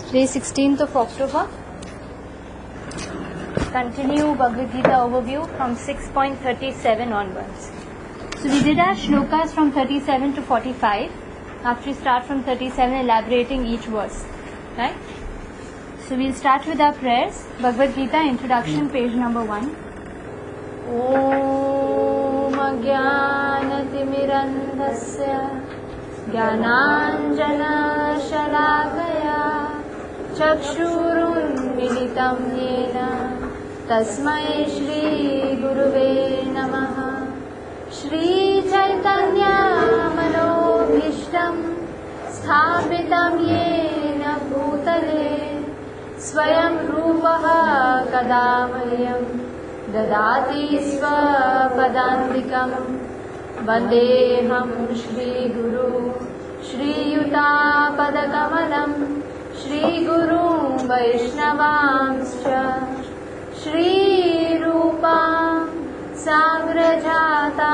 Today 16th of October. Continue Bhagavad Gita overview from 6.37 onwards. So we did our shlokas from 37 to 45. After we start from 37, elaborating each verse. Right? So we'll start with our prayers. Bhagavad Gita introduction, page number 1. Om Ajnanatimirandhasya Jnananjana Shalakaya Chakshurunmilitam Yena Tasmai Shri Guruve Namaha Shri Chaitanya Manobhishtam Sthapitam Yena Bhutale Swayam Rupaha Kadamahyam Dadati Swapadantikam Vandeham Shri Guru Shri Yuta Padakamalam Shri Guru Vaishnavamscha Shri Rupa Sagrajata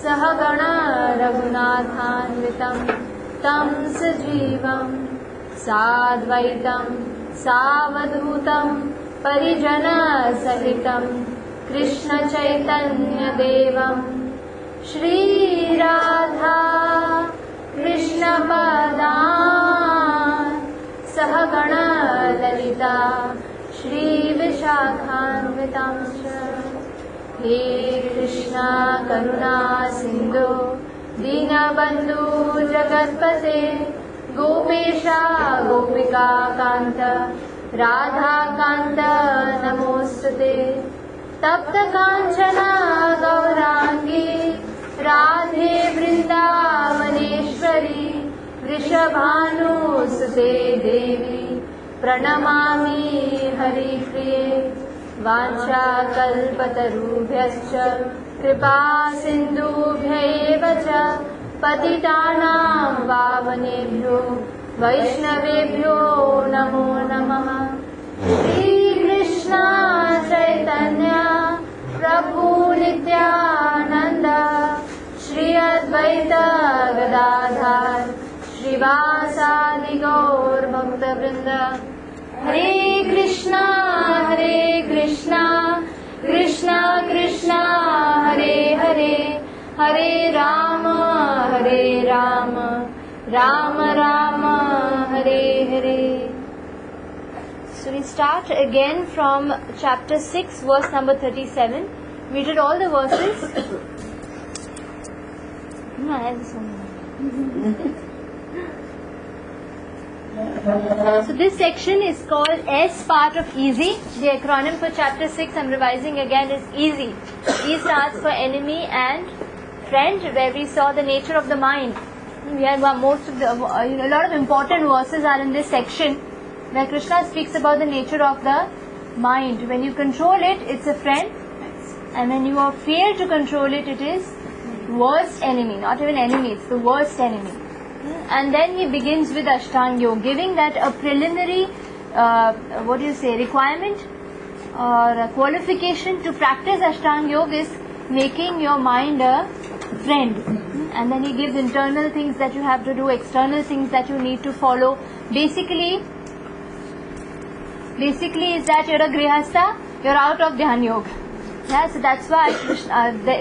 Sahagana Raghunathanvitam Tam Sajivam Sadvaitam Savadhutam Parijana Sahitam Krishna Chaitanya Devam Shri Radha Krishna Padan Sahagana Lalita Shri Vishakhanvitam He Krishna Karuna Sindhu Dinabandhu Jagatpate Gopesha Gopika Kanta Radha Kanta Namostute Tapta Kanchana Gaurangi Radhe Vrindavaneshwari Vrishabhanu Sute Devi Pranamami Hari Priye Vancha Kalpatarubhyascha Kripa Sindhubhyaeva cha Patitanam Vavanebhyo Vaishnavebhyo Namo Namaha Shri Krishna Chaitanya Prabhu Nityananda Shri Advaita Gadadhar Shrivasadi Gaur Bhakta Vrinda Hare Krishna Krishna Krishna Hare Hare Hare Rama Rama Rama Hare Hare. So we start again from chapter 6, verse number 37. We did all the verses. No, I have this one. So this section is called S part of easy. The acronym for chapter 6, I'm revising again, is easy. E stands for enemy and friend, where we saw the nature of the mind. We had most of the, a lot of important verses are in this section, where Krishna speaks about the nature of the mind. When you control it, it's a friend, and when you fail to control it, it is worst enemy. Not even enemy, it's the worst enemy. And then he begins with Ashtanga Yoga, giving that a preliminary, requirement or a qualification to practice Ashtanga Yoga is making your mind a friend. And then he gives internal things that you have to do, external things that you need to follow. Basically is that you're a grihastha, you're out of Dhyan Yoga. Yeah, so that's why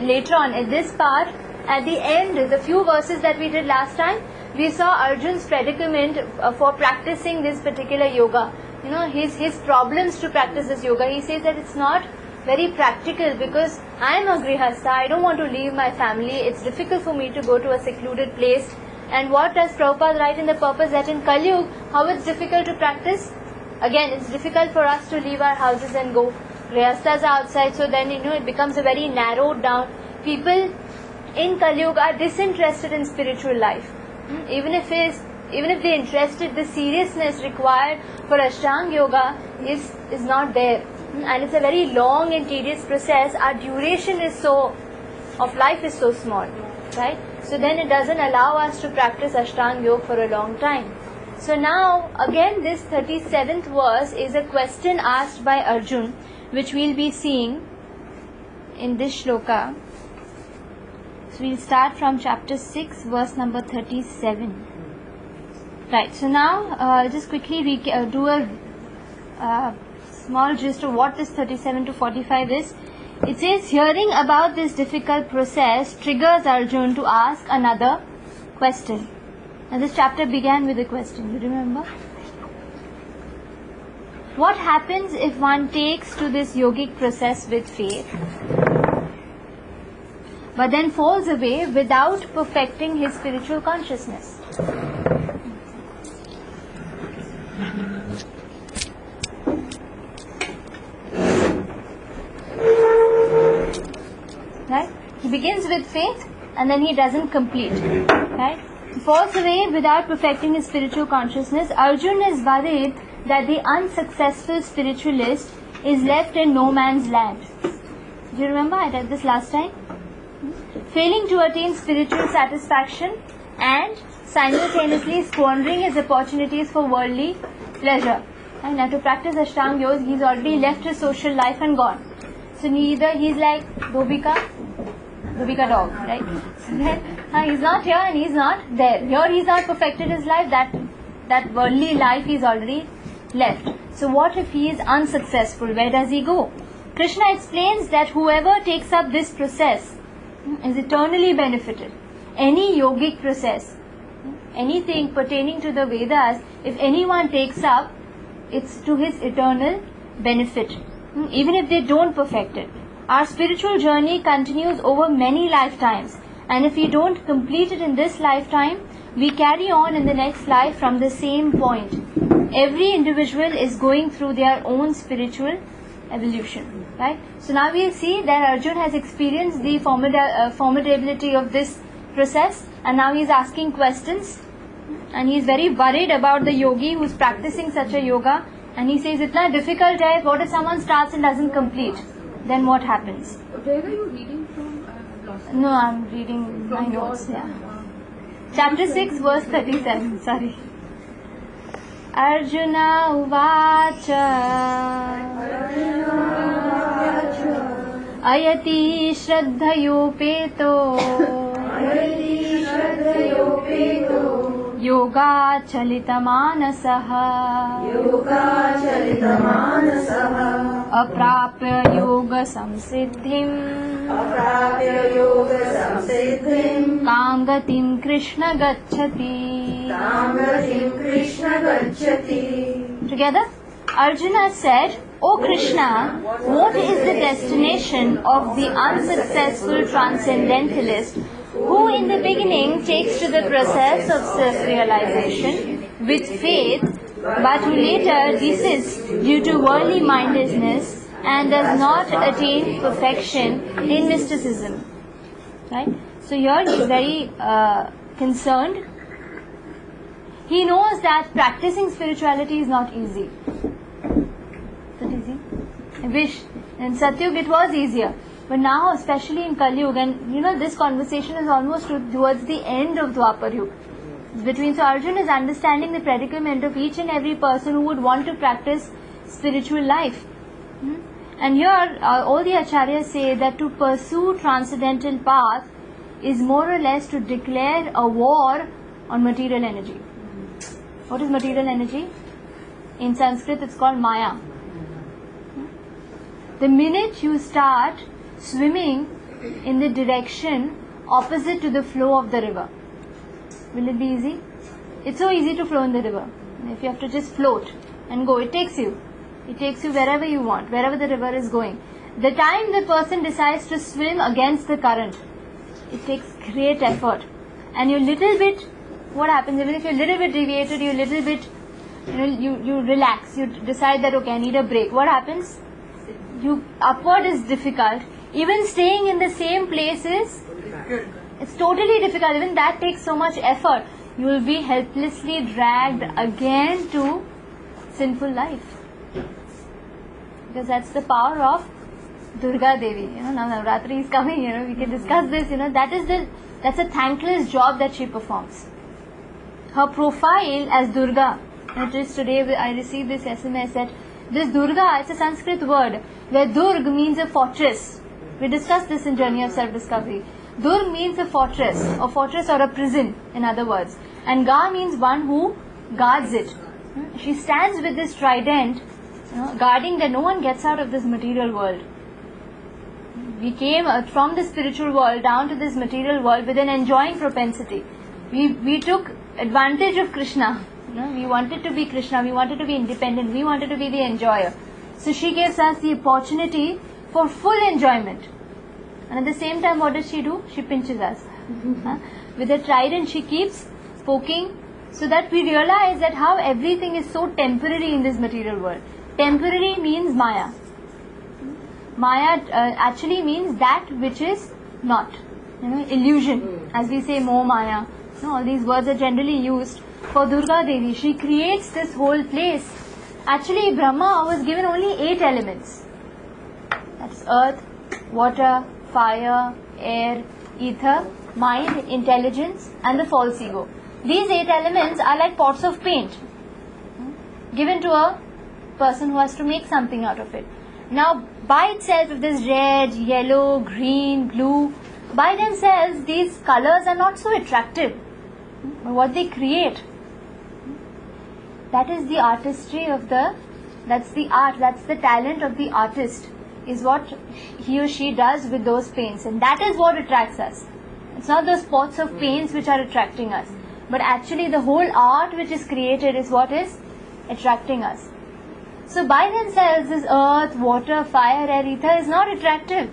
later on in this part, at the end, the few verses that we did last time, we saw Arjun's predicament for practicing this particular yoga. You know, his problems to practice this yoga. He says that it's not very practical because I am a grihastha, I don't want to leave my family, it's difficult for me to go to a secluded place. And what does Prabhupada write in the purpose that in Kali Yuga, how it's difficult to practice? Again, it's difficult for us to leave our houses and go. Grihasthas are outside, so then it becomes a very narrowed down. People in Kali Yuga are disinterested in spiritual life. Even if they're interested, the seriousness required for Ashtanga Yoga is not there. And it's a very long and tedious process. Our duration of life is so small, right? So then it doesn't allow us to practice Ashtanga Yoga for a long time. So now, again, this 37th verse is a question asked by Arjun, which we'll be seeing in this shloka. So we'll start from chapter 6, verse number 37. Right, so now I'll just quickly do a small gist of what this 37 to 45 is. It says, hearing about this difficult process triggers Arjun to ask another question. And this chapter began with a question, you remember? What happens if one takes to this yogic process with faith, but then falls away without perfecting his spiritual consciousness? Right? He begins with faith and then he doesn't complete. Right? He falls away without perfecting his spiritual consciousness. Arjuna is worried that the unsuccessful spiritualist is left in no man's land. Do you remember? I read this last time. Failing to attain spiritual satisfaction and simultaneously squandering his opportunities for worldly pleasure. And now to practice Ashtanga Yoga, he's already left his social life and gone. So neither he's like Dobika dog, right? So then, he's not here and he's not there. Here he's not perfected his life, that worldly life he's already left. So what if he is unsuccessful? Where does he go? Krishna explains that whoever takes up this process is eternally benefited. Any yogic process, anything pertaining to the Vedas, if anyone takes up, it's to his eternal benefit, even if they don't perfect it. Our spiritual journey continues over many lifetimes, and if we don't complete it in this lifetime, we carry on in the next life from the same point. Every individual is going through their own spiritual evolution, right? So now we see that Arjuna has experienced the formidability of this process, and now he is asking questions, and he is very worried about the yogi who is practicing such a yoga, and he says, "Itna difficult hai. What if someone starts and doesn't complete? Then what happens?" Where are you reading from? No, I'm reading my notes. Yeah, chapter 6, verse 37. Sorry. Arjuna uvacha ayati shraddhayopeto yoga chalitamanasaha aprapya yoga samsiddhim kamgatim Krishna gacchati. Together, Arjuna said, "O Krishna, what is the destination of the unsuccessful transcendentalist who in the beginning takes to the process of self-realization with faith, but who later desists due to worldly mindedness and does not attain perfection in mysticism?" Right? So here he is very concerned. He knows that practicing spirituality is not easy. Is it easy? I wish. In Satyug it was easier. But now, especially in Kali Yuga, and this conversation is almost towards the end of Dwapar Yuga. So Arjuna is understanding the predicament of each and every person who would want to practice spiritual life. And here, all the acharyas say that to pursue transcendental path is more or less to declare a war on material energy. What is material energy? In Sanskrit, it's called Maya. The minute you start swimming in the direction opposite to the flow of the river, will it be easy? It's so easy to flow in the river. If you have to just float and go, it takes you wherever you want, wherever the river is going. The time the person decides to swim against the current, it takes great effort. And you little bit, what happens, even if you're a little bit deviated, you little bit, you relax, you decide that, okay, I need a break. What happens? Upward is difficult. Even staying in the same place it's totally difficult. Even that takes so much effort. You will be helplessly dragged again to sinful life. Because that's the power of Durga Devi. Now Navratri is coming, we can discuss this, that's a thankless job that she performs. Her profile as Durga, just today I received this SMS that this Durga, it's a Sanskrit word, where Durg means a fortress. We discussed this in Journey of Self-Discovery. Durg means a fortress or a prison, in other words. And Ga means one who guards it. She stands with this trident, guarding that no one gets out of this material world. We came from the spiritual world down to this material world with an enjoying propensity. We took advantage of Krishna. We wanted to be Krishna, we wanted to be independent, we wanted to be the enjoyer. So she gives us the opportunity for full enjoyment. And at the same time, what does she do? She pinches us. With a trident, she keeps poking, so that we realize that how everything is so temporary in this material world. Temporary means Maya. Maya actually means that which is not. Illusion. As we say, Moh Maya. All these words are generally used for Durga Devi. She creates this whole place. Actually, Brahma was given only 8 elements. That's earth, water, fire, air, ether, mind, intelligence, and the false ego. These 8 elements are like pots of paint given to a person who has to make something out of it. Now, by itself, if there's red, yellow, green, blue, by themselves, these colors are not so attractive. But what they create, that is the artistry of that's the art, that's the talent of the artist, is what he or she does with those paints. And that is what attracts us. It's not those pots of paints which are attracting us, but actually the whole art which is created is what is attracting us. So by themselves, this earth, water, fire, air, ether is not attractive.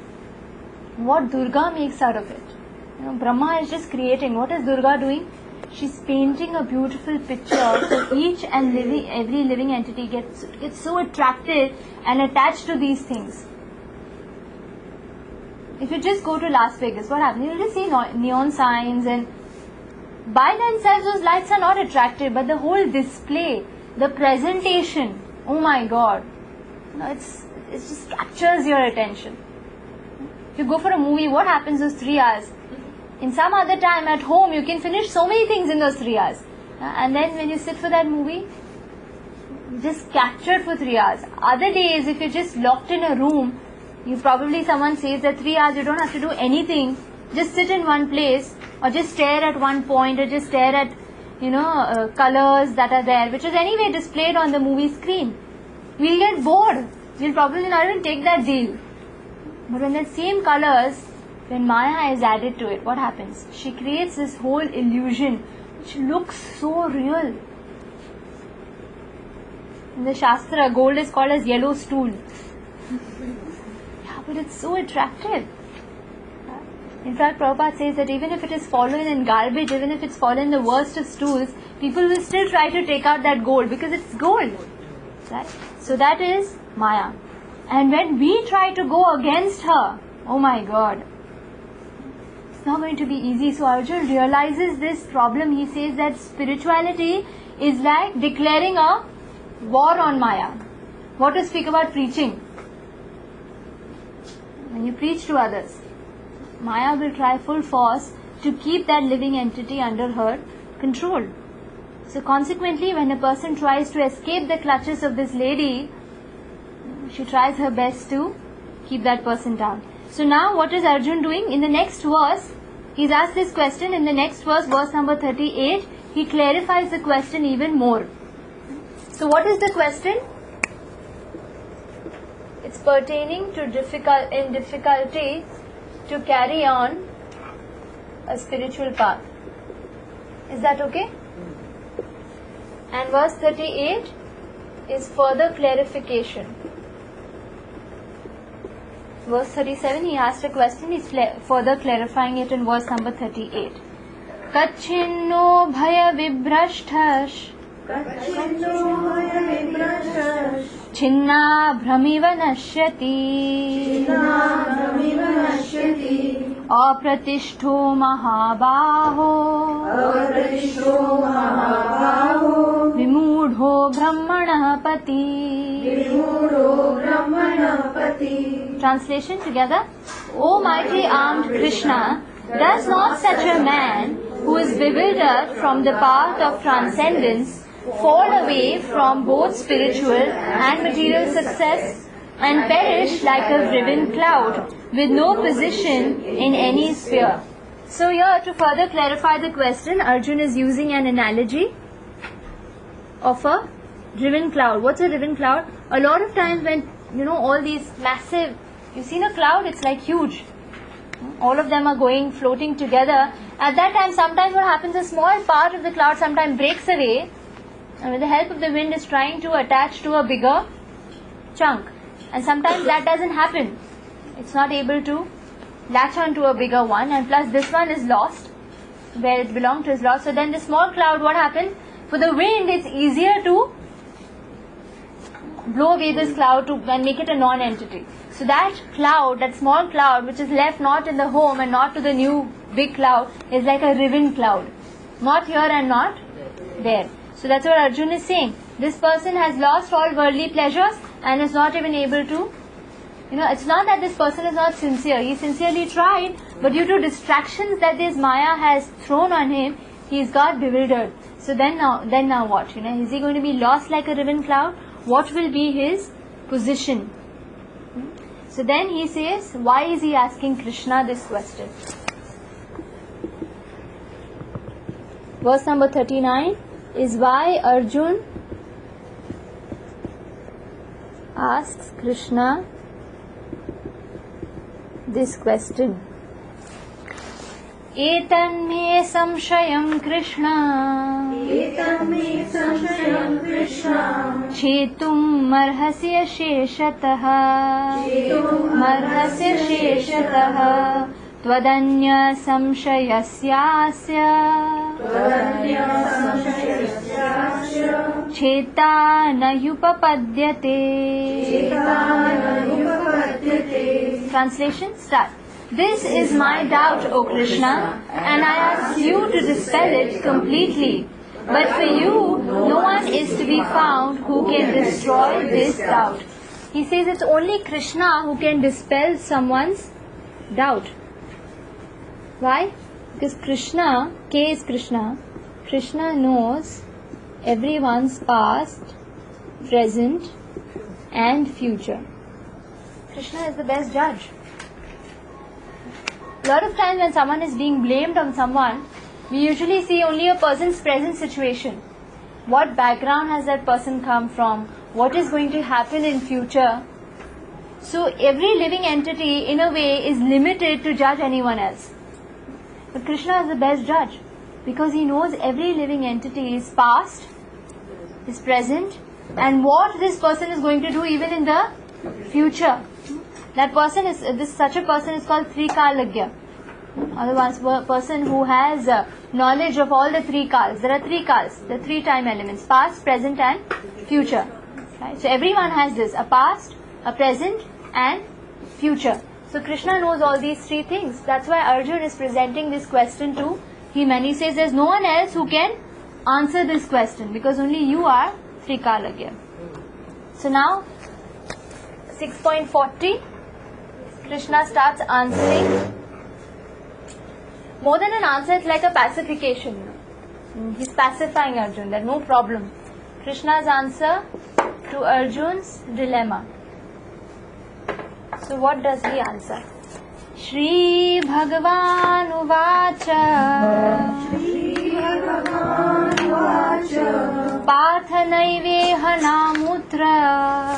What Durga makes out of it? Brahma is just creating. What is Durga doing? She's painting a beautiful picture, so each and every living entity gets so attracted and attached to these things. If you just go to Las Vegas, what happens? You'll just see neon signs, and by themselves those lights are not attractive, but the whole display, the presentation, oh my God, it just captures your attention. If you go for a movie, what happens those 3 hours? In some other time at home, you can finish so many things in those 3 hours. And then when you sit for that movie, just captured for 3 hours. Other days, if you're just locked in a room, someone says that 3 hours you don't have to do anything. Just sit in one place, or just stare at one point, or just stare at, colors that are there, which is anyway displayed on the movie screen. We'll get bored. We'll probably not even take that deal. But when the same colors, when Maya is added to it, what happens? She creates this whole illusion which looks so real. In the Shastra, gold is called as yellow stool. Yeah, but it's so attractive. In fact, Prabhupada says that even if it is fallen in garbage, even if it's fallen in the worst of stools, people will still try to take out that gold because it's gold. Right? So that is Maya. And when we try to go against her, oh my God, it's not going to be easy. So Arjun realizes this problem. He says that spirituality is like declaring a war on Maya. What to speak about preaching? When you preach to others, Maya will try full force to keep that living entity under her control. So consequently, when a person tries to escape the clutches of this lady, she tries her best to keep that person down. So now what is Arjun doing? In the next verse, he's asked this question. In the next verse, verse number 38, he clarifies the question even more. So what is the question? It's pertaining to difficulty to carry on a spiritual path. Is that okay? And verse 38 is further clarification. Verse 37, he asked a question, he's further clarifying it in verse number 38. Kachinno bhaya vibhrashtash Chinna bhramiva nashyati Apratishto mahabaho Vimudho brahmana pati. Translation together. O mighty armed Krishna, does not such a man who is bewildered from the path of transcendence fall away from both spiritual and material success and perish like a driven cloud with no position in any sphere? So here, to further clarify the question, Arjun is using an analogy. of a riven cloud. What's a riven cloud? A lot of times when, all these massive, you've seen a cloud, it's like huge. All of them are floating together. At that time, sometimes what happens, a small part of the cloud sometimes breaks away, and with the help of the wind is trying to attach to a bigger chunk. And sometimes that doesn't happen. It's not able to latch onto a bigger one, and plus this one is lost. Where it belonged to is lost. So then the small cloud, what happens? For the wind, it's easier to blow away this cloud and make it a non-entity. So that cloud, that small cloud, which is left not in the home and not to the new big cloud, is like a riven cloud. Not here and not there. So that's what Arjuna is saying. This person has lost all worldly pleasures and is not even able to, it's not that this person is not sincere. He sincerely tried, but due to distractions that this Maya has thrown on him, he's got bewildered. So then now what? Is he going to be lost like a riven cloud? What will be his position? So then he says, why is he asking Krishna this question? Verse number 39 is why Arjun asks Krishna this question. Etanme samshayam Krishna Chetum marhasya sheshatah Twadanya samshayasyasya Cheta nayupapadyate. Translation, start. This is my doubt, O Krishna, and I ask you to dispel it completely. But for you, no one is to be found who can destroy this doubt. He says it's only Krishna who can dispel someone's doubt. Why? Because Krishna, K is Krishna. Krishna knows everyone's past, present and future. Krishna is the best judge. A lot of times when someone is being blamed on someone, we usually see only a person's present situation. What background has that person come from? What is going to happen in future? So every living entity in a way is limited to judge anyone else. But Krishna is the best judge because he knows every living entity is past, is present, and what this person is going to do even in the future. That person is such a person is called Trikalagya. Otherwise, a person who has knowledge of all the three kals. There are three kals, the three time elements: past, present, and future. Right? So everyone has this: a past, a present, and future. So Krishna knows all these three things. That's why Arjuna is presenting this question to him, and he says there's no one else who can answer this question because only you are Trikalagya. So now 6.40, Krishna starts answering. More than an answer, it's like a pacification. He's pacifying Arjuna, there's no problem. Krishna's answer to Arjun's dilemma. So what does he answer? Shri Bhagavan Uvacha Partha Naiveha Namutra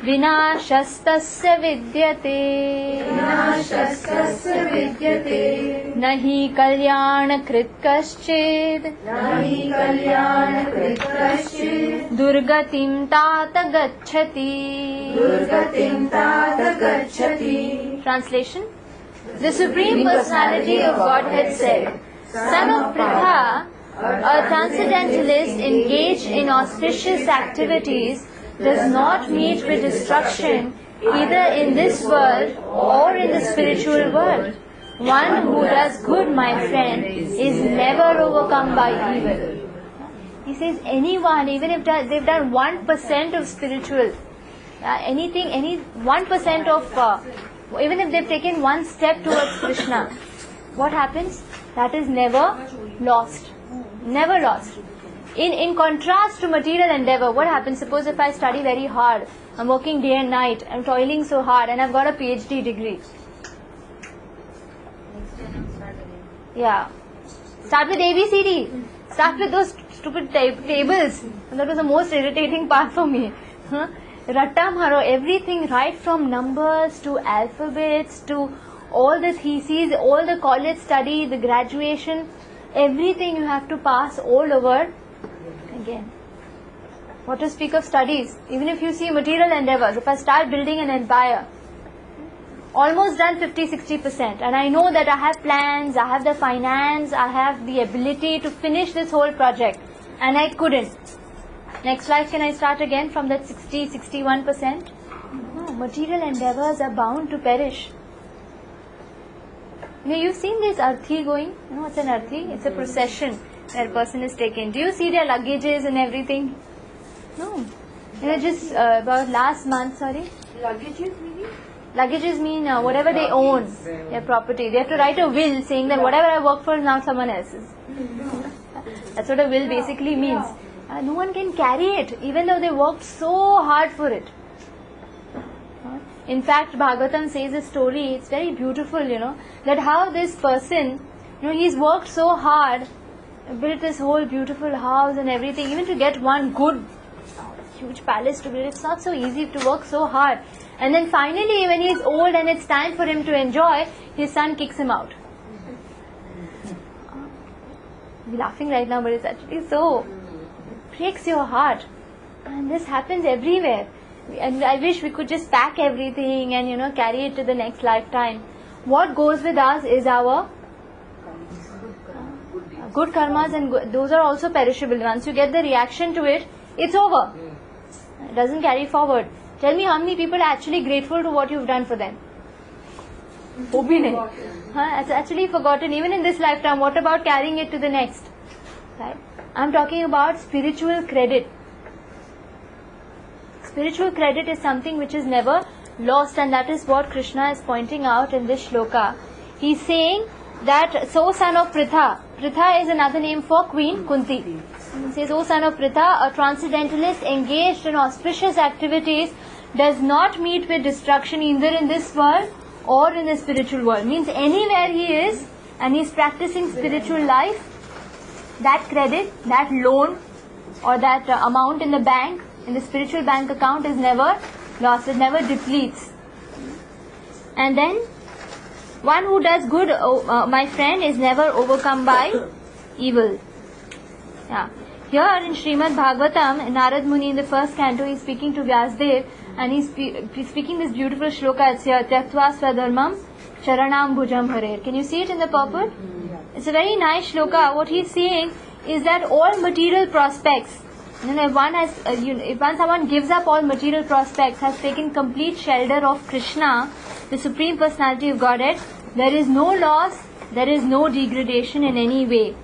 Vinashastasya vidyate Nahi kalyana krit kaschid Durgatim tata gacchati. Translation: The Supreme Personality of Godhead said, Son of Pritha, a transcendentalist engaged in auspicious activities does not meet with destruction either in this world or in the spiritual world. One who does good, my friend, is never overcome by evil. He says anyone, even if they've done 1% of spiritual, any 1% of, even if they've taken one step towards Krishna, what happens? That is never lost. Never lost. In contrast to material endeavor, what happens? Suppose if I study very hard, I'm working day and night, I'm toiling so hard, and I've got a PhD degree. Yeah. Start with ABCD. Start with those stupid tables. And that was the most irritating part for me. Huh? Ratta maro, everything right from numbers to alphabets to all the theses, all the college study, the graduation, everything you have to pass all over again. What to speak of studies? Even if you see material endeavors, if I start building an empire, almost done 50-60%, and I know that I have plans, I have the finance, I have the ability to finish this whole project, and I couldn't. Next life, can I start again from that 60-61%? No, material endeavors are bound to perish. You know, you've seen this arthi going. You know what's an arthi? It's a procession where a person is taken. Do you see their luggages and everything? No. You know, just about last month, Luggages meaning? Luggages mean whatever they own, their property. They have to write a will saying that whatever I work for is now someone else's. That's what a will basically means. No one can carry it, even though they worked so hard for it. In fact, Bhagavatam says a story, it's very beautiful, you know, that how this person, you know, he's worked so hard, built this whole beautiful house and everything, even to get one good, huge palace to build, it's not so easy to work so hard. And then finally, when he's old and it's time for him to enjoy, his son kicks him out. I'm laughing right now, but it's actually so, breaks your heart. And this happens everywhere. And I wish we could just pack everything and, you know, carry it to the next lifetime. What goes with us is our good karmas, and those are also perishable. Once you get the reaction to it, it's over. It doesn't carry forward. Tell me how many people are actually grateful to what you've done for them. It's actually forgotten even in this lifetime. What about carrying it to the next? Right? I'm talking about spiritual credit. Spiritual credit is something which is never lost, and that is what Krishna is pointing out in this shloka. He's saying that, so son of Pritha. Pritha is another name for Queen Kunti. He says, O son of Pritha, a transcendentalist engaged in auspicious activities does not meet with destruction either in this world or in the spiritual world. Means anywhere he is and he is practicing spiritual life, that credit, that loan or that amount in the bank, in the spiritual bank account is never lost, it never depletes. And then, one who does good, my friend, is never overcome by evil. Yeah. Here in Srimad Bhagavatam, Narad Muni in the first canto, he is speaking to Vyasdev, and he's speaking this beautiful shloka. It's here, Tyaktva Swadharmam Charanam Bhujam Harer. Can you see it in the purport? It's a very nice shloka. What he's saying is that all material prospects, you know, if someone gives up all material prospects, has taken complete shelter of Krishna, the Supreme Personality of Godhead, there is no loss, there is no degradation in any way.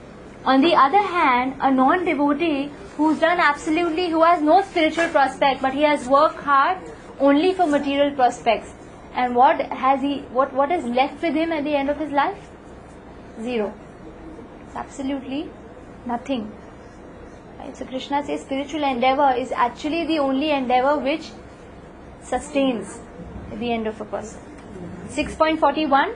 On the other hand, a non-devotee who has no spiritual prospect, but he has worked hard only for material prospects. And what is left with him at the end of his life? Zero. It's absolutely nothing. Right? So Krishna says spiritual endeavor is actually the only endeavor which sustains at the end of a person. 6.41.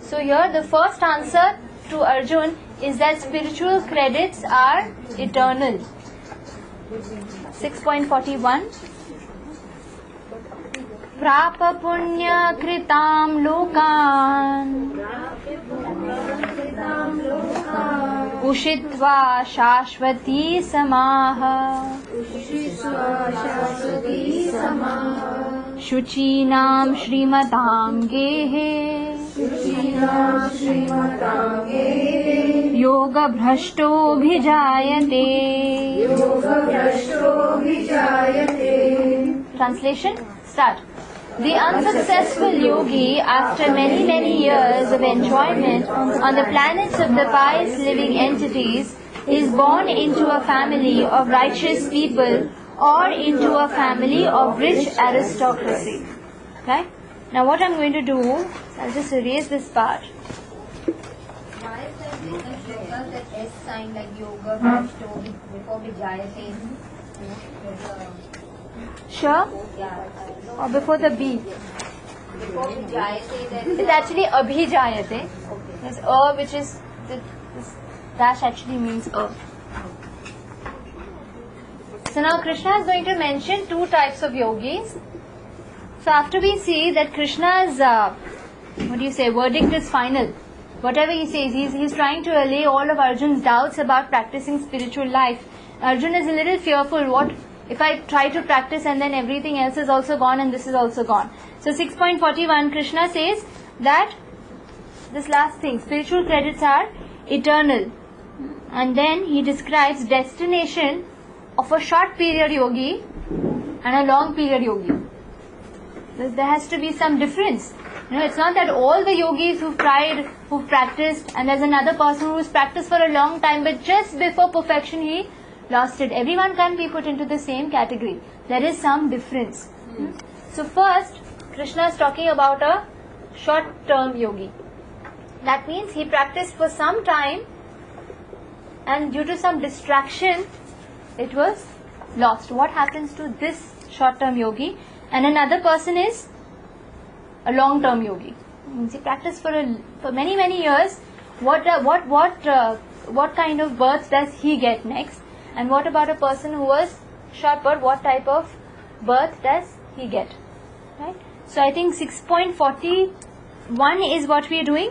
So here the first answer to Arjun is that spiritual credits are eternal. 6.41. Prapa punya kritam lokan ushitva shashvati samaha shuchinam shrimatam gehe yoga bhrashto bhijayate. Translation? Start. The unsuccessful yogi, after many years of enjoyment on the planets of the pious living entities, is born into a family of righteous people or into a family of rich aristocracy. Right? Now what I'm going to do, I'll just erase this part. Why is there in the shloka that S sign like yoga, bhrashto, before vijayate? Sure? Yeah. Or before the B? Before vijayate, there is It's actually abhijayate. There's which is this dash actually means So now Krishna is going to mention two types of yogis. So after we see that Krishna's verdict is final. Whatever he says, he's trying to allay all of Arjun's doubts about practicing spiritual life. Arjun is a little fearful. What if I try to practice and then everything else is also gone and this is also gone? So 6.41, Krishna says that this last thing, spiritual credits are eternal. And then he describes destination of a short period yogi and a long period yogi. There has to be some difference. It's not that all the yogis who've tried, who've practiced, and there's another person who's practiced for a long time, but just before perfection he lost it. Everyone can't be put into the same category. There is some difference. So first, Krishna is talking about a short-term yogi. That means he practiced for some time and due to some distraction, it was lost. What happens to this short-term yogi? And another person is a long-term yogi. He practiced for many years. What kind of birth does he get next? And what about a person who was short birth? What type of birth does he get? Right. So I think 6.41 is what we are doing.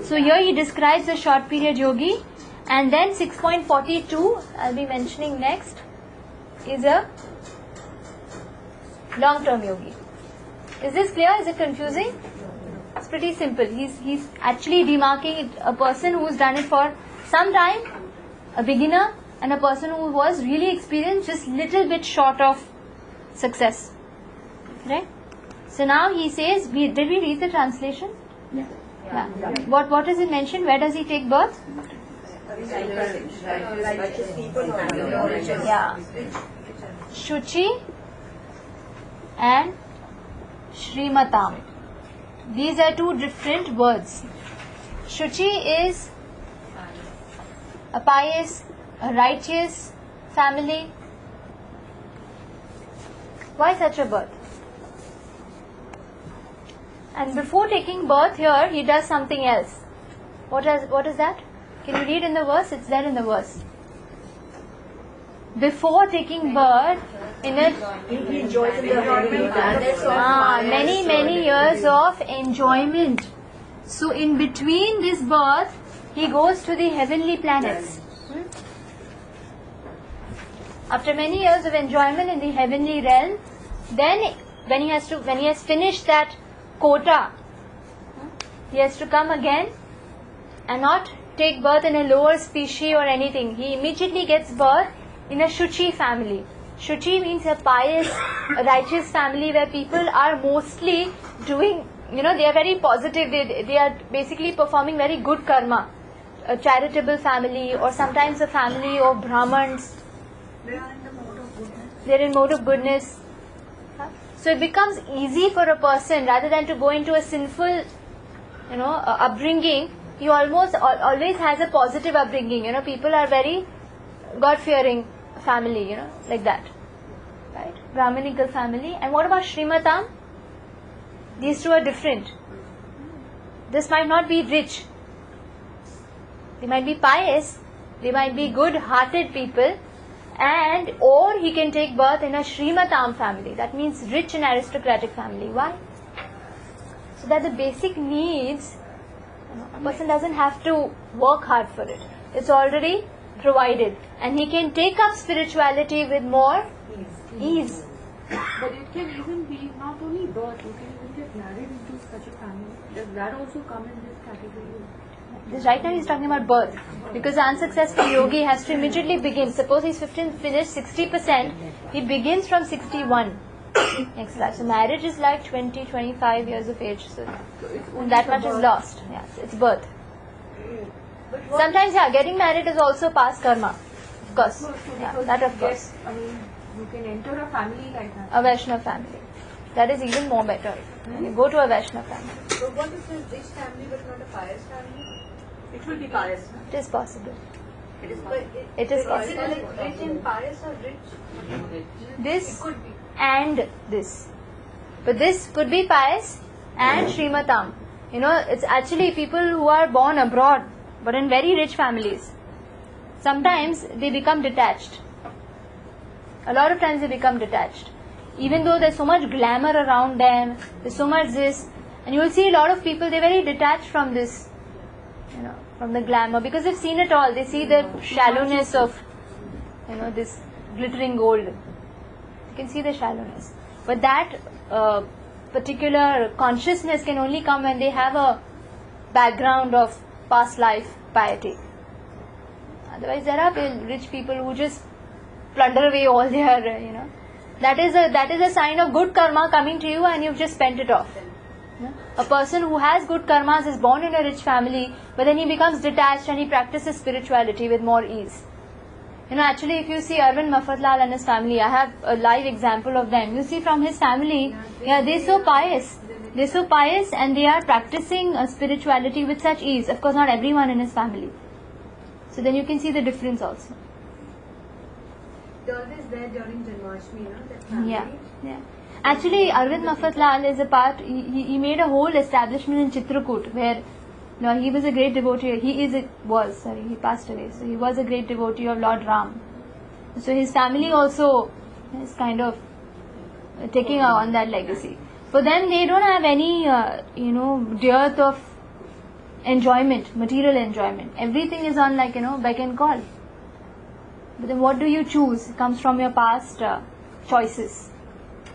So here he describes a short period yogi, and then 6.42 I'll be mentioning next is a long-term yogi. Is this clear? Is it confusing? It's pretty simple. He's actually demarking a person who's done it for some time, a beginner, and a person who was really experienced, just little bit short of success. Right? So now he says, did we read the translation? Yeah. What is it mentioned? Where does he take birth? Yeah. Shuchi and Shrimatam. These are two different words. Shuchi is a pious, a righteous family. Why such a birth? And before taking birth here, he does something else. What is that? Can you read in the verse? It's there in the verse. Before taking birth, in it, He enjoys in the many years of enjoyment. So in between this birth, he goes to the heavenly planets. After many years of enjoyment in the heavenly realm, then when he has finished that quota, he has to come again and not take birth in a lower species or anything. He immediately gets birth in a Shuchi family. Shuchi means a pious, a righteous family where people are mostly doing, they are very positive. They are basically performing very good karma. A charitable family, or sometimes a family of Brahmins. They are in mode of goodness. So it becomes easy for a person, rather than to go into a sinful, upbringing. He always has a positive upbringing. People are very God-fearing family. Like that, right? Brahminical family. And what about Shrimatam? These two are different. This might not be rich. They might be pious. They might be good-hearted people. Or he can take birth in a Shrimatam family. That means rich and aristocratic family. Why? So that the basic needs, a person doesn't have to work hard for it. It's already provided. And he can take up spirituality with more ease. But it can even be not only birth, you can even get married into such a family. Does that also come in this category? Right now he's talking about birth. Because the unsuccessful yogi has to immediately begin. Suppose he's finished 60%, he begins from 61. Next life. So marriage is like 20-25 years of age. So that much is lost. Yeah, it's birth. Sometimes, getting married is also past karma. Of course. Yeah, that of course. You can enter a family like that. A Vaishnava family. That is even more better. You go to a Vaishnava family. So what is a rich family but not a pious family? It will be pious. It is possible. It is possible. like rich and pious or rich? This Could be. and this. But this could be pious and Shrimatam. it's actually people who are born abroad, but in very rich families. Sometimes they become detached. A lot of times they become detached. Even though there's so much glamour around them, there's so much this, and you'll see a lot of people, they're very detached from this, from the glamour, because they've seen it all. They see the shallowness of, this glittering gold. You can see the shallowness. But that particular consciousness can only come when they have a background of past life piety. Otherwise, there are rich people who just plunder away all their, that is a sign of good karma coming to you, and you've just spent it off. A person who has good karmas is born in a rich family, but then he becomes detached and he practices spirituality with more ease. Actually, if you see Arvind Mafatlal and his family, I have a live example of them. You see from his family, they're so pious. They're so pious and they are practicing spirituality with such ease. Of course, not everyone in his family. So then you can see the difference also. They're always there during Janmashtami, that family. Yeah. Actually, Arvind Mafatlal is a part, he made a whole establishment in Chitrakoot where he was a great devotee. He passed away. So he was a great devotee of Lord Ram. So his family also is kind of taking on that legacy. For them, they don't have any, dearth of enjoyment, material enjoyment. Everything is on beck and call. But then what do you choose? It comes from your past choices.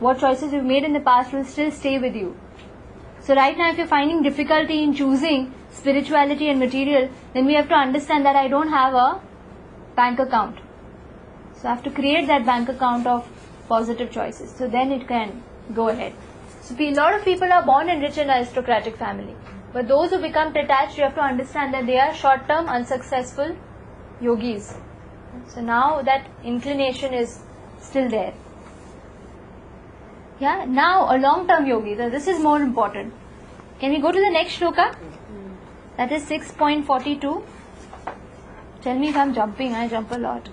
What choices you've made in the past will still stay with you. So right now, if you're finding difficulty in choosing spirituality and material, then we have to understand that I don't have a bank account. So I have to create that bank account of positive choices. So then it can go ahead. So a lot of people are born in rich and aristocratic family. But those who become detached, you have to understand that they are short-term, unsuccessful yogis. So now that inclination is still there. Now a long-term yogi. So this is more important. Can we go to the next shloka? That is 6.42. Tell me if I'm jumping. I jump a lot.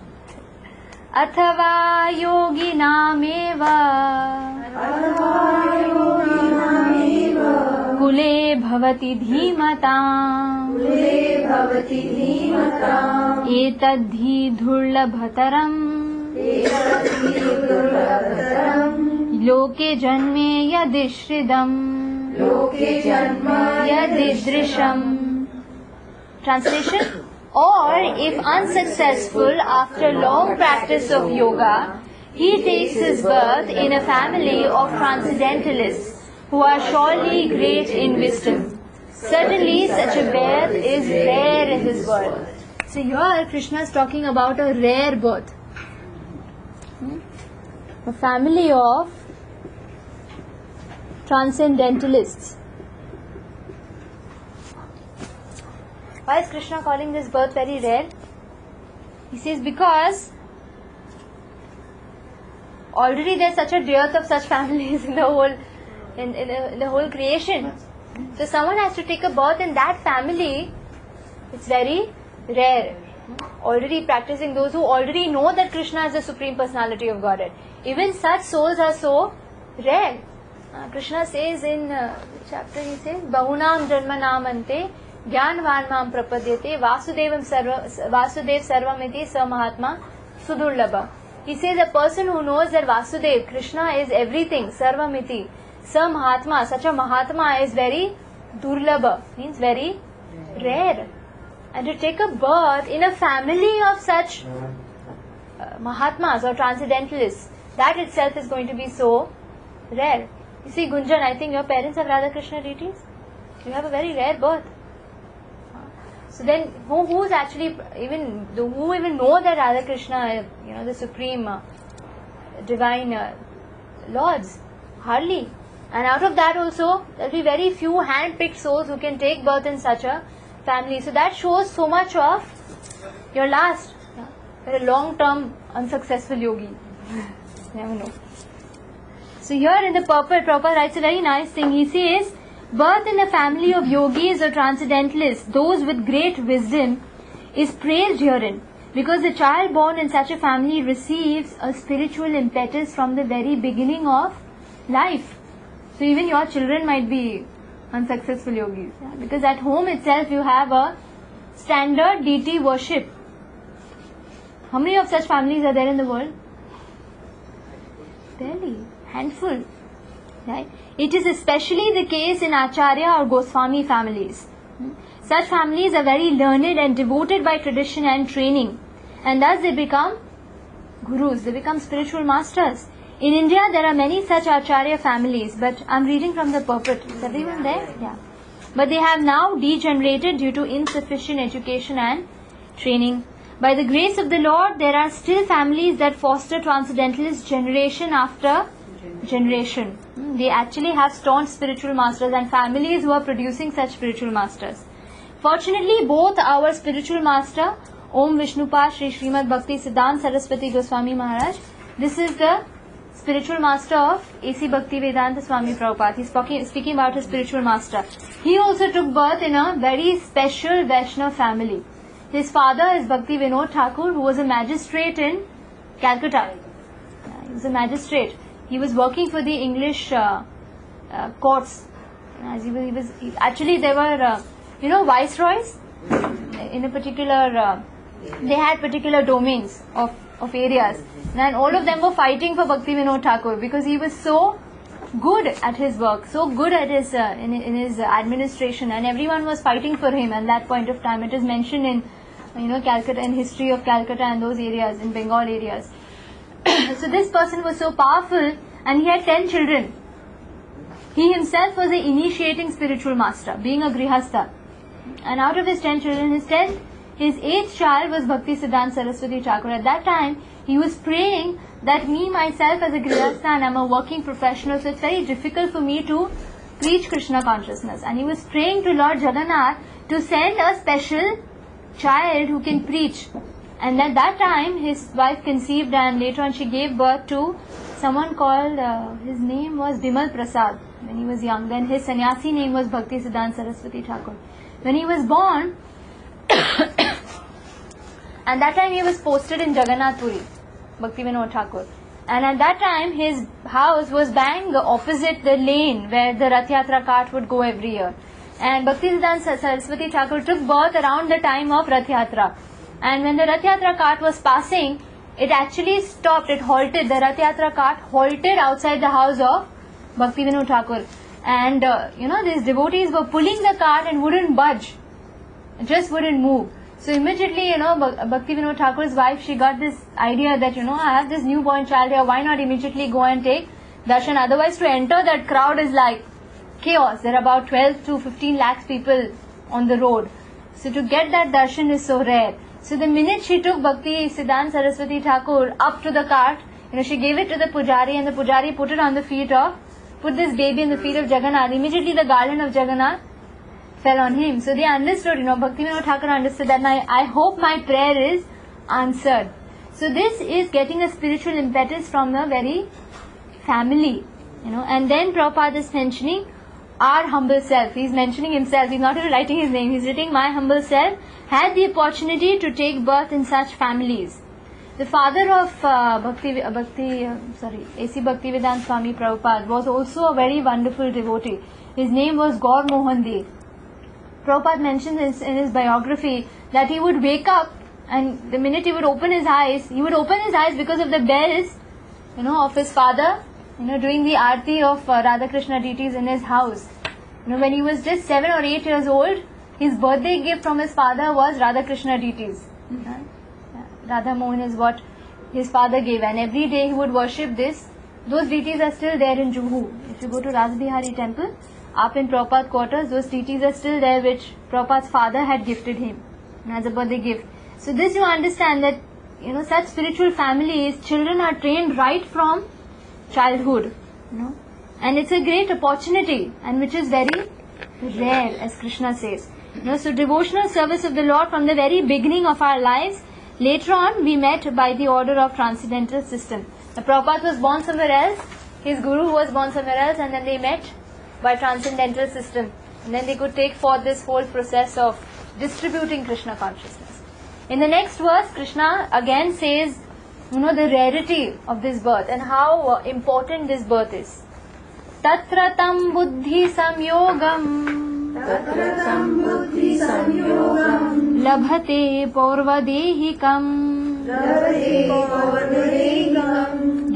Athava yoginameva kule bhavati dhimatam etadhi dhurlabhataram loke janme yadishridam yadidrisham. Translation: or if unsuccessful after long practice of yoga, he takes his birth in a family of transcendentalists who are surely great in wisdom. Certainly such a birth is rare in this world. So here Krishna is talking about a rare birth. A family of transcendentalists. Why is Krishna calling this birth very rare? He says because already there's such a dearth of such families in the whole in the whole creation. So someone has to take a birth in that family. It's very rare. Already practicing, those who already know that Krishna is the Supreme Personality of Godhead. Even such souls are so rare. Krishna says in which chapter he says, Bahunam Janmanamante Jnanvan Mam Prapadyate Vasudev Sarvamiti Sa Mahatma Sudurlabha. He says a person who knows that Vasudev, Krishna is everything, Sarvamiti, Sa Mahatma, such a Mahatma is very Durlabha, means very rare. And to take a birth in a family of such Mahatmas or Transcendentalists, that itself is going to be so rare. You see, Gunjan, I think your parents have Radha Krishna deities. You have a very rare birth. So then, who's actually who even know that Radha Krishna, the supreme divine lords? Hardly. And out of that also, there will be very few hand-picked souls who can take birth in such a family. So that shows so much of your last. You're a long-term unsuccessful yogi. Never know. So here in the Prabhupada writes a very nice thing. He says, birth in a family of yogis or transcendentalists, those with great wisdom, is praised herein, because the child born in such a family receives a spiritual impetus from the very beginning of life. So even your children might be unsuccessful yogis. Yeah? Because at home itself you have a standard deity worship. How many of such families are there in the world? Barely, handful. Right? It is especially the case in Acharya or Goswami families. Such families are very learned and devoted by tradition and training, and thus they become gurus, they become spiritual masters. In India there are many such Acharya families, but I'm reading from the pulpit. Is everyone there? Yeah. But they have now degenerated due to insufficient education and training. By the grace of the Lord, there are still families that foster transcendentalists generation after generation. They actually have staunch spiritual masters and families who are producing such spiritual masters. Fortunately, both our spiritual master, Om Vishnupad Sri Srimad Bhakti Siddhanta Saraswati Goswami Maharaj, this is the spiritual master of A.C. Bhakti Vedanta Swami Prabhupada. He's speaking about his spiritual master. He also took birth in a very special Vaishnava family. His father is Bhakti Vinod Thakur, who was a magistrate in Calcutta. He was a magistrate. He was working for the English courts. Actually, there were, viceroys in a particular. They had particular domains of areas, and all of them were fighting for Bhakti Vinod Thakur because he was so good at his work, so good at his in his administration, and everyone was fighting for him at that point of time. It is mentioned in Calcutta, in history of Calcutta and those areas, in Bengal areas. So this person was so powerful, and he had 10 children. He himself was the initiating spiritual master, being a grihastha. And out of his 10 children, his 8th child was Bhakti Siddhanta Saraswati Thakur. At that time, he was praying that me, myself as a grihastha, and I'm a working professional, so it's very difficult for me to preach Krishna consciousness. And he was praying to Lord Jagannath to send a special child who can preach. And at that time, his wife conceived, and later on she gave birth to someone called, his name was Bimal Prasad when he was young. Then his sannyasi name was Bhakti Siddhanta Saraswati Thakur. When he was born, and that time he was posted in Jagannath Puri, Bhakti Vinod Thakur. And at that time his house was bang opposite the lane where the Rath Yatra cart would go every year. And Bhakti Siddhanta Saraswati Thakur took birth around the time of Rath Yatra. And when the Rath Yatra cart was passing, it actually stopped, it halted, the Rath Yatra cart halted outside the house of Bhakti Vinod Thakur. And these devotees were pulling the cart and wouldn't budge, just wouldn't move. So immediately, Bhakti Vinod Thakur's wife, she got this idea that, I have this newborn child here, why not immediately go and take darshan? Otherwise, to enter that crowd is like chaos. There are about 12 to 15 lakhs people on the road. So to get that darshan is so rare. So the minute she took Bhakti Siddhanta Saraswati Thakur up to the cart, she gave it to the pujari, and the pujari put this baby in the feet of Jagannath. Immediately the garland of Jagannath fell on him. So they understood, Bhakti Vinod Thakur understood that I hope my prayer is answered. So this is getting a spiritual impetus from the very family, And then Prabhupada is mentioning our humble self. He's mentioning himself. He's not even writing his name. He's writing my humble self had the opportunity to take birth in such families. The father of A.C. Bhaktivedanta Swami Prabhupada was also a very wonderful devotee. His name was Gaur Mohan Dey. Prabhupada mentions in his biography that he would wake up, and the minute he would open his eyes because of the bells, of his father, doing the arti of Radha Krishna deities in his house. When he was just 7 or 8 years old, his birthday gift from his father was Radha Krishna deities. Radha Mohan is what his father gave, and every day he would worship this. Those deities are still there in Juhu. If you go to Rasbihari temple, up in Prabhupada quarters, those deities are still there which Prabhupada's father had gifted him as a birthday gift. So this you understand that, such spiritual families, children are trained right from childhood, and it's a great opportunity, and which is very rare, as Krishna says. So devotional service of the Lord from the very beginning of our lives. Later on, we met by the order of transcendental system. The Prabhupada was born somewhere else, his guru was born somewhere else, and then they met by transcendental system. And then they could take forth this whole process of distributing Krishna consciousness. In the next verse, Krishna again says, the rarity of this birth and how important this birth is. तत्र तं बुद्धि संयोगम् लभते पौर्वदेहिकम्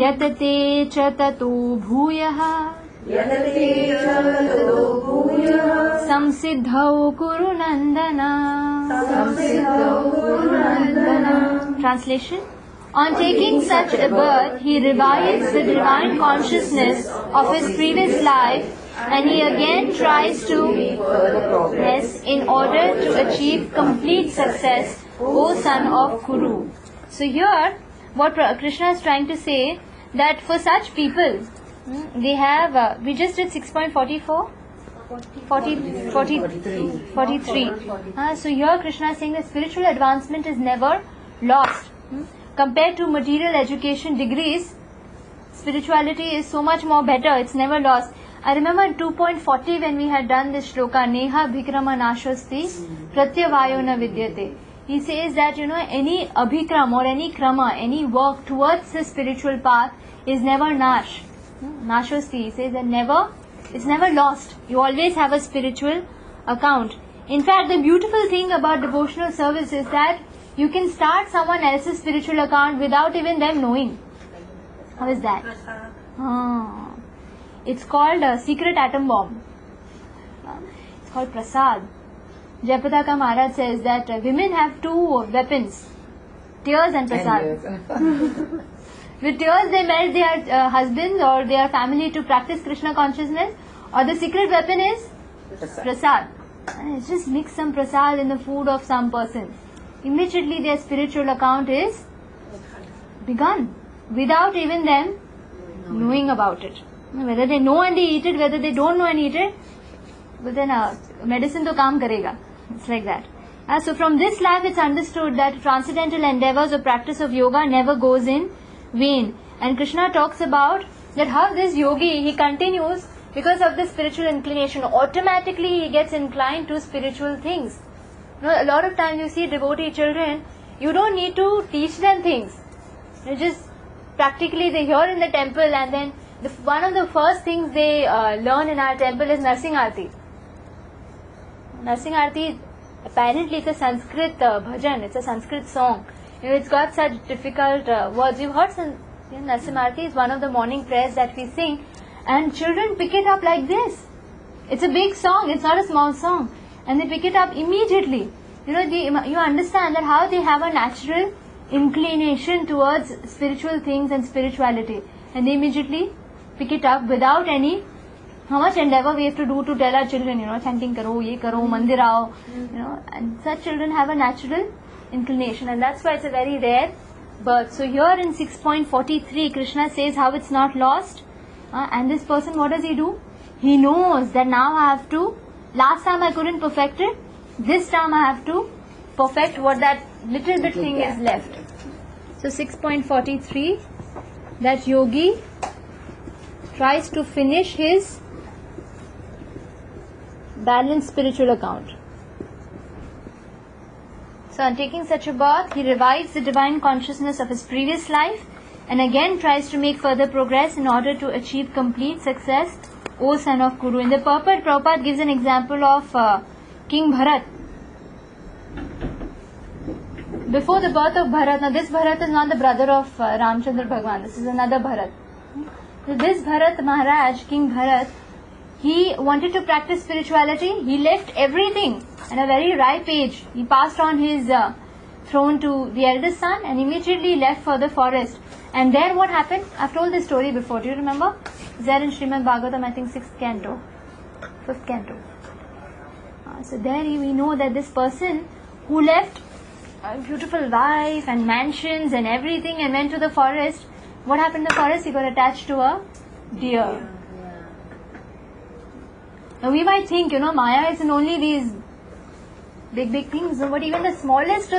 यतते च ततो भूयः संसिद्धौ कुरु नन्दन. Translation: On taking such a birth, he revives the divine consciousness of his previous life, and he again tries to progress in order to achieve complete success, O son of Kuru. So here, what Krishna is trying to say, that for such people, they have, we just did 6.44? 43. So here Krishna is saying that spiritual advancement is never lost. Compared to material education degrees, spirituality is so much more better, it's never lost. I remember in 2.40 when we had done this shloka, Neha Bhikrama Nashasti Pratyavayo Na Vidyate. He says that, any abhikram or any krama, any work towards the spiritual path is never nash. Nashasti, he says that it's never lost. You always have a spiritual account. In fact, the beautiful thing about devotional service is that you can start someone else's spiritual account without even them knowing. How is that? It's called a secret atom bomb. It's called prasad. Jayapataka Maharaj says that women have two weapons, tears and prasad. With tears they melt their husbands or their family to practice Krishna consciousness, or the secret weapon is prasad. Just mix some prasad in the food of some person. Immediately their spiritual account is begun without even them knowing about it. Whether they know and they eat it, whether they don't know and eat it, but then medicine to kaam karega. It's like that. So from this life it's understood that transcendental endeavors or practice of yoga never goes in vain. And Krishna talks about that how this yogi, he continues because of the spiritual inclination. Automatically he gets inclined to spiritual things. A lot of times you see devotee children, you don't need to teach them things. You just practically they hear in the temple, and then one of the first things they learn in our temple is Narsingh Arati. Narsingh Arati, apparently it's a Sanskrit bhajan, it's a Sanskrit song. It's got such difficult words. You've heard Narsingh Arati is one of the morning prayers that we sing, and children pick it up like this. It's a big song, it's not a small song. And they pick it up immediately. You understand that how they have a natural inclination towards spiritual things and spirituality. And they immediately pick it up without any, how much endeavor we have to do to tell our children, chanting karo, ye karo, mandir aao, and such children have a natural inclination, and that's why it's a very rare birth. So here in 6.43, Krishna says how it's not lost, and this person, what does he do? He knows that now I have to, last time I couldn't perfect it, this time I have to perfect what that little bit thing is left. So 6.43, that yogi tries to finish his balanced spiritual account. So on taking such a birth, he revives the divine consciousness of his previous life and again tries to make further progress in order to achieve complete success, O son of Kuru. In the purport, Prabhupada gives an example of King Bharat. Before the birth of Bharat, now this Bharat is not the brother of Ramchandra Bhagwan, this is another Bharat. So this Bharat Maharaj, King Bharat, he wanted to practice spirituality. He left everything at a very ripe age. He passed on his throne to the eldest son and immediately left for the forest. And there what happened? I've told this story before. Do you remember? It's there in Srimad Bhagavatam, I think 5th canto. So there we know that this person who left a beautiful wife and mansions and everything and went to the forest, what happened in the forest? He got attached to a deer. Now we might think, Maya is in only these big things, but even the smallest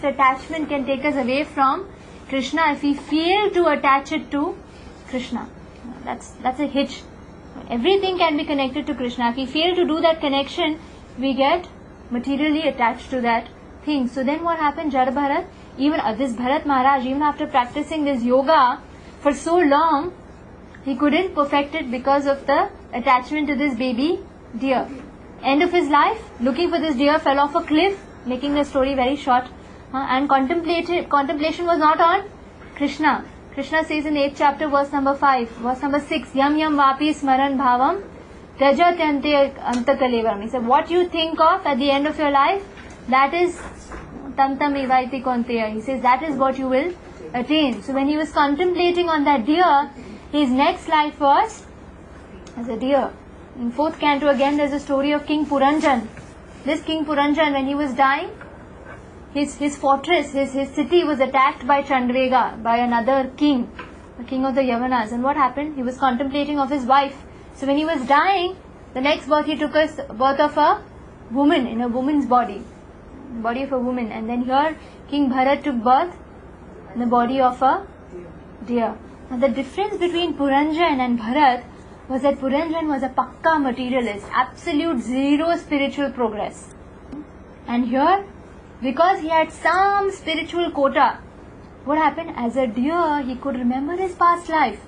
attachment can take us away from Krishna if we fail to attach it to Krishna. That's a hitch. Everything can be connected to Krishna. If we fail to do that connection, we get materially attached to that thing. So then what happened? Jada Bharat, even this Bharat Maharaj, even after practicing this yoga for so long, he couldn't perfect it because of the attachment to this baby deer. End of his life, looking for this deer, fell off a cliff, making the story very short. And contemplation was not on Krishna. Krishna says in 8th chapter, verse number 5, verse number 6, Yam yam vapi smaran bhavam tyajatante antakalevam. He said, what you think of at the end of your life, that is tam tam evaiti konteya. He says, that is what you will attain. So when he was contemplating on that deer, his next life was as a deer. In 4th canto again, there is a story of King Puranjan. This King Puranjan, when he was dying, his fortress, his city was attacked by Chandrega, by another king, the king of the Yavanas. And what happened? He was contemplating of his wife. So when he was dying, the next birth he took as birth of a woman, in a woman's body of a woman. And then here King Bharat took birth in the body of a deer. Now the difference between Puranjan and Bharat was that Puranjan was a pakka materialist, absolute zero spiritual progress. And here, because he had some spiritual quota, what happened? As a deer, he could remember his past life.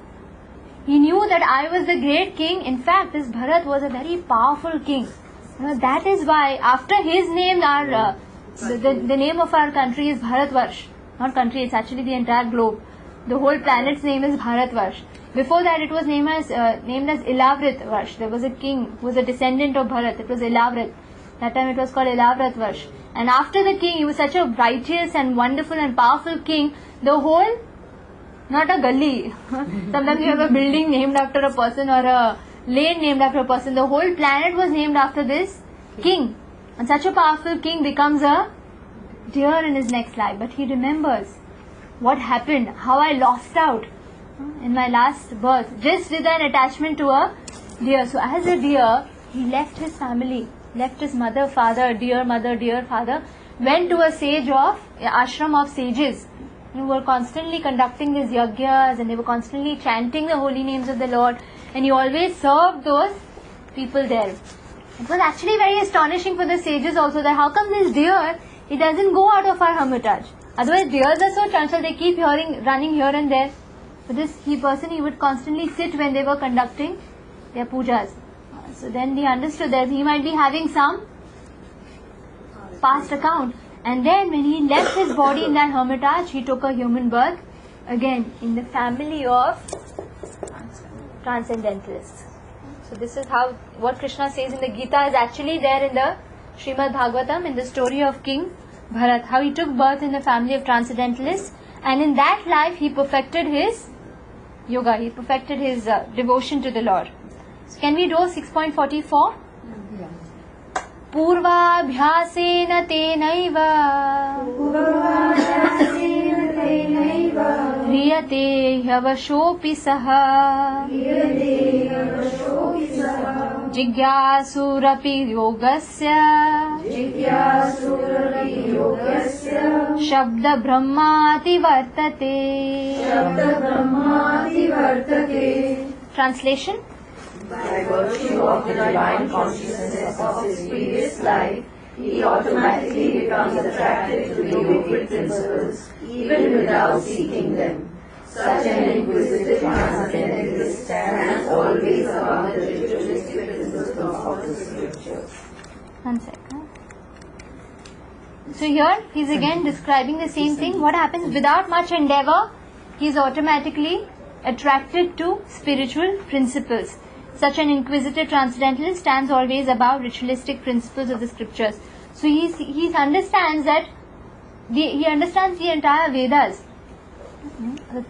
He knew that I was the great king. In fact, this Bharat was a very powerful king. That is why, after his name, the name of our country is Bharatvarsh. Not country, it's actually the entire globe. The whole planet's name is Bharatvarsh. Before that, it was named as Ilavrit Varsh. There was a king who was a descendant of Bharat. It was Ilavrit. That time it was called Ilavrit Varsh. And after the king, he was such a righteous and wonderful and powerful king. The whole, not a gully. Sometimes you have a building named after a person or a lane named after a person. The whole planet was named after this king. And such a powerful king becomes a deer in his next life. But he remembers what happened, how I lost out in my last birth, just with an attachment to a deer. So as a deer, he left his family, left his mother, father, dear father, went to a ashram of sages who were constantly conducting these yagyas, and they were constantly chanting the holy names of the Lord, and he always served those people there. It was actually very astonishing for the sages also, that how come this deer, it doesn't go out of our hermitage. Otherwise deers are so chanchal, they keep running here and there. But this person, he would constantly sit when they were conducting their pujas. So then they understood that he might be having some past account. And then when he left his body in that hermitage, he took a human birth again in the family of transcendentalists. So this is how what Krishna says in the Gita is actually there in the Srimad Bhagavatam, in the story of King Bharat, how he took birth in the family of transcendentalists, and in that life he perfected his yoga, he perfected his devotion to the Lord. So can we do 6.44? Purvabhyasena tenaiva Riyate hyavashopi saha Jigyasurapi yogasya Shabda brahmati vartate. Translation. By virtue of the divine consciousness of his previous life, he automatically becomes attracted to the yogic principles, even without seeking them. Such an inquisitive transcendentalist stands always above the ritualistic principles of the scriptures. One second. So here he is again describing the same thing. What happens without much endeavor? He is automatically attracted to spiritual principles. Such an inquisitive transcendentalist stands always above ritualistic principles of the scriptures. So he understands that he understands the entire Vedas.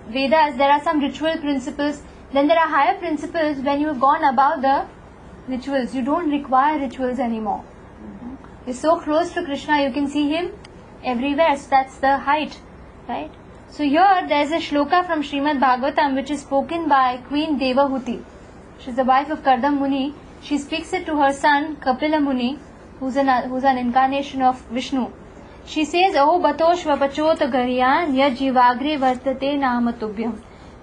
Vedas, there are some ritual principles, then there are higher principles. When you have gone above the rituals, you don't require rituals anymore. You're so close to Krishna, you can see him everywhere. So that's the height, right? So here there is a shloka from Srimad Bhagavatam which is spoken by Queen Devahuti. She is the wife of Kardam Muni. She speaks it to her son Kapila Muni, who's an incarnation of Vishnu. She says, "Aho batoshva pachota garyan yad jivagre vartate namatubhyam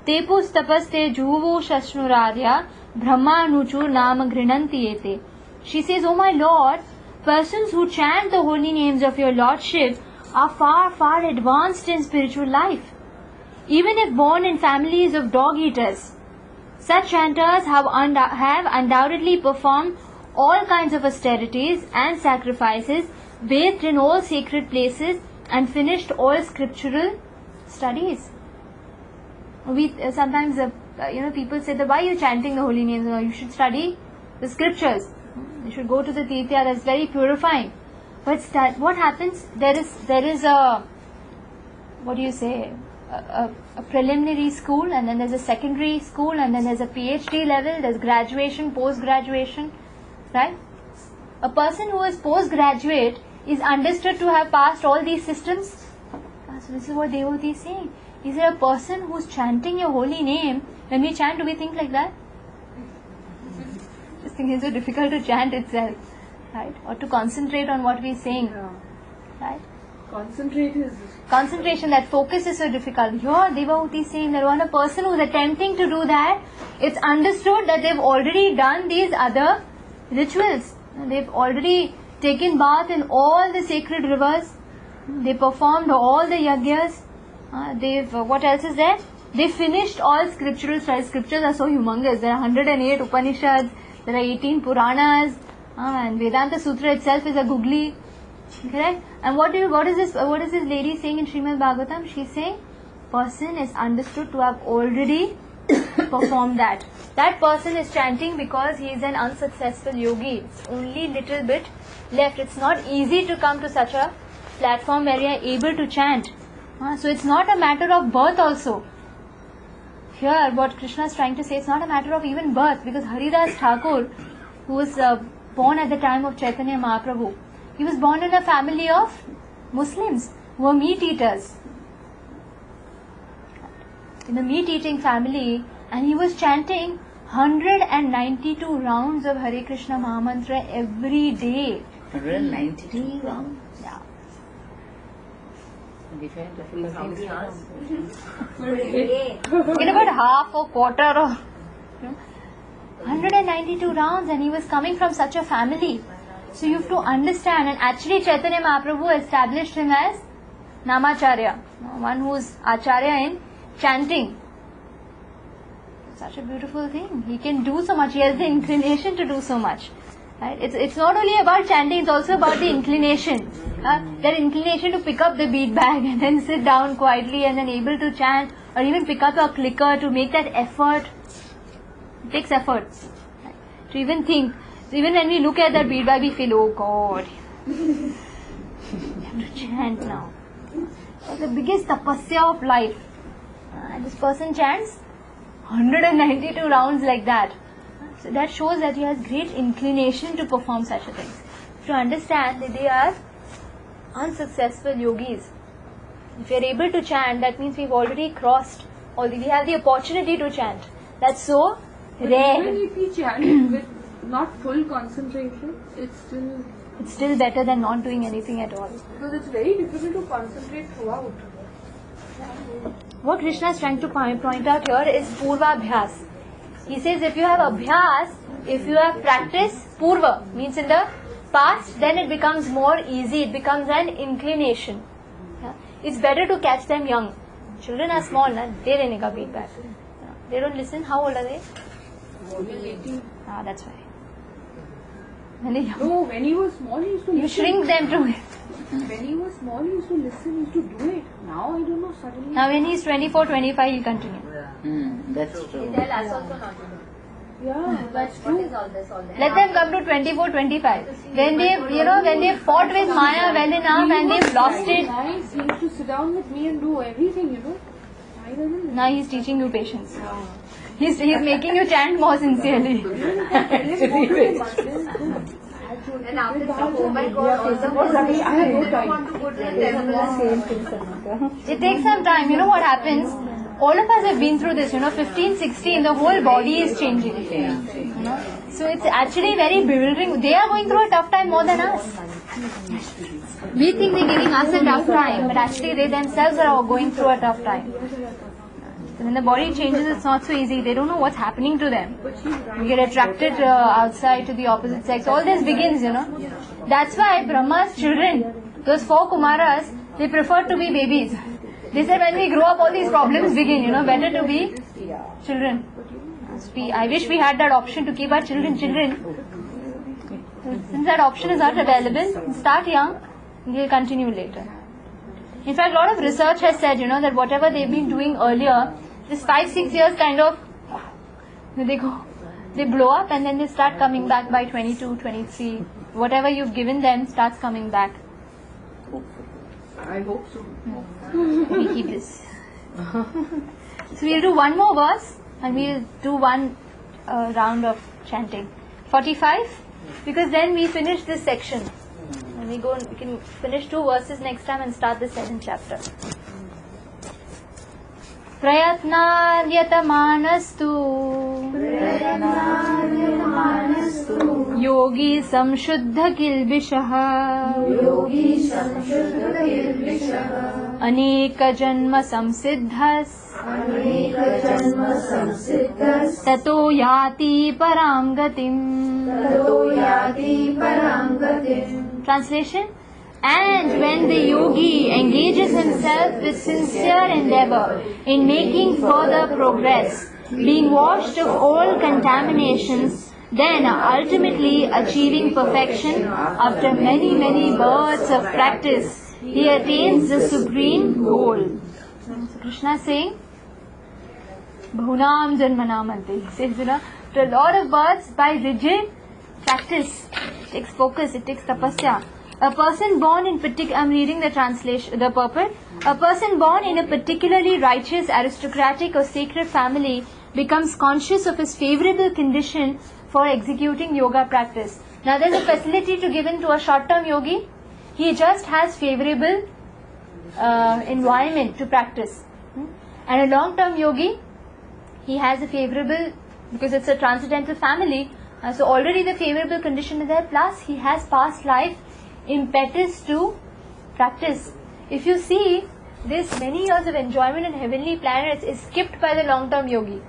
tepus tapaste juvu shashnurarya brahmanuchu nama grinanti ete." She says, "Oh my Lord, persons who chant the holy names of your Lordship are far, far advanced in spiritual life. Even if born in families of dog eaters, Such chanters have undoubtedly performed all kinds of austerities and sacrifices, bathed in all sacred places, and finished all scriptural studies. We sometimes, people say that why are you chanting the holy names? You should study the scriptures. You should go to the tirtha. That's very purifying. But what happens? There is a, what do you say? A preliminary school, and then there's a secondary school, and then there's a PhD level. There's graduation, post-graduation, right? A person who is postgraduate is understood to have passed all these systems. So this is what Devotee is saying. Is there a person who's chanting your holy name? When we chant, do we think like that? This thing is so difficult to chant itself, right? Or to concentrate on what we're saying, right? Concentration, that focus is so difficult. Here, Devotee is saying that when a person who's attempting to do that, it's understood that they've already done these other rituals. They've already taken bath in all the sacred rivers. They performed all the yagyas. What else is there? They finished all scriptural studies. Scriptures are so humongous. There are 108 Upanishads. There are 18 Puranas. And Vedanta Sutra itself is a googly. Correct? And what is this lady saying in Srimad Bhagavatam? She's saying, person is understood to have already performed that. That person is chanting because he is an unsuccessful yogi. It's only little bit left. It's not easy to come to such a platform where you are able to chant. So it's not a matter of birth also. Here, what Krishna is trying to say, it's not a matter of even birth, because Haridas Thakur, who was born at the time of Chaitanya Mahaprabhu, he was born in a family of Muslims who were meat eaters. In a meat eating family, and he was chanting 192 rounds of Hare Krishna Mahamantra every day. 192 rounds? Yeah. How many hours? In about half or quarter or 192 rounds, and he was coming from such a family. So you have to understand, and actually Chaitanya Mahaprabhu established him as Namacharya, one who is Acharya in chanting. Such a beautiful thing. He can do so much. He has the inclination to do so much. Right? It's not only about chanting, it's also about the inclination. That inclination to pick up the bead bag and then sit down quietly and then able to chant, or even pick up a clicker, to make that effort. It takes effort. Right? To even think. So even when we look at that bead bag, we feel, oh God, we have to chant now. It's the biggest tapasya of life. And this person chants 192 rounds like that. So that shows that he has great inclination to perform such a thing. To understand that they are unsuccessful yogis. If we are able to chant, that means we've already crossed, we have the opportunity to chant. That's so rare. Even if we chant with not full concentration, It's still better than not doing anything at all. because it's very difficult to concentrate throughout. What Krishna is trying to point out here is Purvabhyas. He says if you have Abhyas, if you have practice, Purva means in the past, then it becomes more easy, it becomes an inclination. Yeah? It's better to catch them young. Children are small, they don't get feedback. They don't listen. How old are they? That's why. When they're young, No, when he was small, he used to you listen. shrink them to it. When he was small, he used to listen, he used to do it. Now, I don't know, suddenly. Now when he's 24, 25, he'll continue. That's true. Tell us also not to do. Yeah, that's What true. is all this? Let them come to 24, 25. When they fought with Maya well enough and they've lost it, Nice. He used to sit down with me and do everything, I don't now he's teaching you patience. He's making you chant more sincerely. And after that, oh my God, also I have no time. want to go to the temple. It takes some time. You know what happens? All of us have been through this, 15, 16, the whole body is changing. So it's actually very bewildering. They are going through a tough time more than us. We think they're giving us a tough time, but actually they themselves are going through a tough time. So when the body changes, it's not so easy. They don't know what's happening to them. You get attracted outside to the opposite sex. All this begins, That's why Brahma's children, those 4 Kumaras, they prefer to be babies. They said when we grow up, all these problems begin, better to be children. I wish we had that option to keep our children. Since that option is not available, start young, we'll continue later. In fact, a lot of research has said, that whatever they've been doing earlier, this 5-6 years kind of, they blow up and then they start coming back by 22, 23. Whatever you've given them starts coming back. I hope so. We keep this. So we'll do one more verse and we'll do one round of chanting. 45, because then we finish this section. And we can finish 2 verses next time and start the 7th chapter. प्रयत्नार्यतमानस्तु योगी संशुद्ध किल्बिषः अनेक जन्म संसिद्धस् ततो याति परां गतिम्. Translation: and when the yogi engages himself with sincere endeavor in making further progress, being washed of all contaminations, then ultimately achieving perfection after many, many births of practice, he attains the supreme goal. So Krishna is saying, Bahunam Janmanam Ante. He says, after a lot of births by rigid practice, it takes focus, it takes tapasya. A person born in I'm reading the translation, the purport. A person born in a particularly righteous, aristocratic or sacred family becomes conscious of his favorable condition for executing yoga practice. Now there's a facility to given to a short-term yogi. He just has favorable environment to practice. And a long-term yogi, he has a favorable, because it's a transcendental family, so already the favorable condition is there, plus he has past life impetus to practice. If you see, this many years of enjoyment in heavenly planets is skipped by the long-term yogi.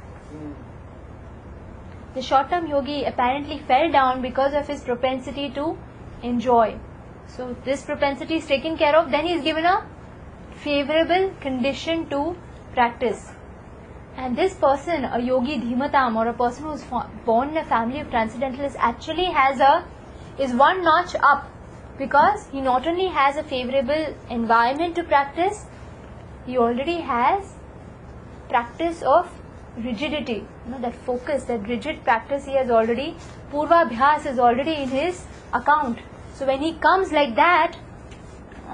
The short-term yogi apparently fell down because of his propensity to enjoy. So this propensity is taken care of, then he is given a favorable condition to practice. And this person, a yogi dhimatam, or a person who is born in a family of transcendentalists, actually is one notch up, because he not only has a favorable environment to practice, he already has practice of rigidity. That focus, that rigid practice he has already, Purva Abhyas is already in his account. So when he comes like that,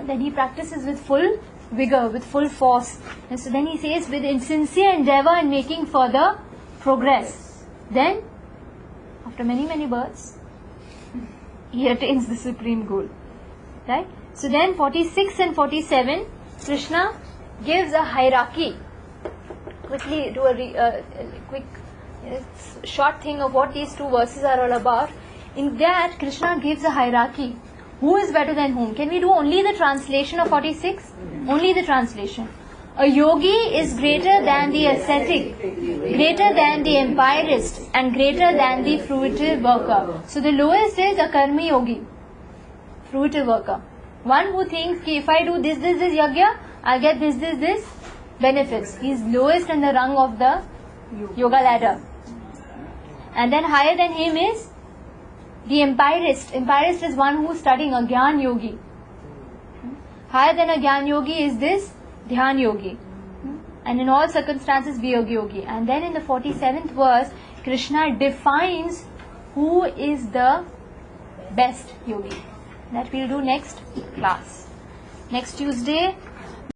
then he practices with full vigor, with full force. And so then he says, with sincere endeavor in making further progress. Then, after many, many births, he attains the supreme goal. Right? So then 46 and 47, Krishna gives a hierarchy. Quickly do a quick short thing of what these 2 verses are all about. In that, Krishna gives a hierarchy. Who is better than whom? Can we do only the translation of 46? Only the translation. A yogi is greater than the ascetic, greater than the empirist, and greater than the fruitive worker. So the lowest is a karmi yogi, fruitive worker. One who thinks, if I do this yajna, I'll get this benefits. He is lowest in the rung of the yoga ladder. And then higher than him is the empirist. Empirist is one who is studying, a Gyan yogi. Higher than a Gyan yogi is this Dhyan yogi. And in all circumstances, Viyog yogi. And then in the 47th verse, Krishna defines who is the best yogi. That we'll do next class. Next Tuesday,